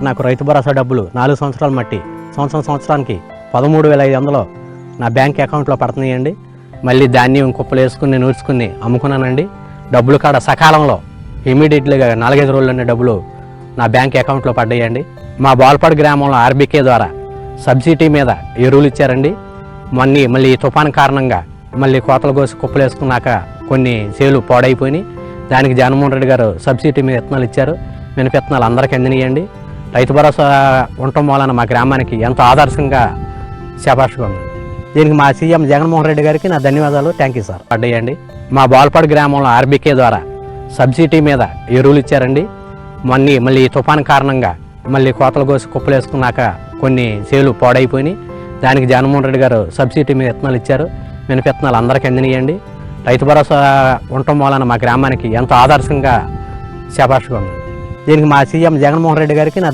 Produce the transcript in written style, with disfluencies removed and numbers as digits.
నాకు రైతు భరోసా డబ్బులు 4 సంవత్సరాలు మట్టి సంవత్సరానికి 13,500 నా బ్యాంక్ అకౌంట్లో పడుతున్నాయండి. మళ్ళీ ధాన్యం కుప్పలు వేసుకుని నూర్చుకుని అమ్ముకున్నానండి. డబ్బులు కాడ సకాలంలో ఇమీడియట్లీగా 4-5 రోజుల్లోనే డబ్బులు నా బ్యాంక్ అకౌంట్లో పడ్డాయండి. మా బాల్పాడు గ్రామంలో ఆర్బీకే ద్వారా సబ్సిడీ మీద ఎరువులు ఇచ్చారండి. మళ్ళీ తుఫాను కారణంగా మళ్ళీ కోతలు కోసి కుప్పలు వేసుకున్నాక కొన్ని చేలు పాడైపోయినాయి. దానికి జగన్మోహన్ రెడ్డి గారు సబ్సిడీ మీద విత్తనాలు ఇచ్చారు. మినప విత్తనాలు అందరికీ అందినాయండి. రైతు భరోసా ఉండటం వలన మా గ్రామానికి ఎంతో ఆదర్శంగా శభాషగా ఉంది. దీనికి మా సీఎం జగన్మోహన్ రెడ్డి గారికి నా ధన్యవాదాలు. Thank you sir. పడ్డాయండి. మా బాల్పాడు గ్రామంలో ఆర్బీకే ద్వారా సబ్సిడీ మీద ఎరువులు ఇచ్చారండి. మళ్ళీ తుఫాను కారణంగా మళ్ళీ కోతలు కోసి కుప్పలు వేసుకున్నాక కొన్ని చేలు పాడైపోయినాయి. దానికి జగన్మోహన్ రెడ్డి గారు సబ్సిడీ మీద విత్తనాలు ఇచ్చారు. మినప విత్తనాలు అందరికీ అందినాయండి. రైతు భరోసా ఉండటం వలన మా గ్రామానికి ఎంతో ఆదర్శంగా శభాషగా ఉంది. దీనికి మా సీఎం జగన్మోహన్ రెడ్డి గారికి నా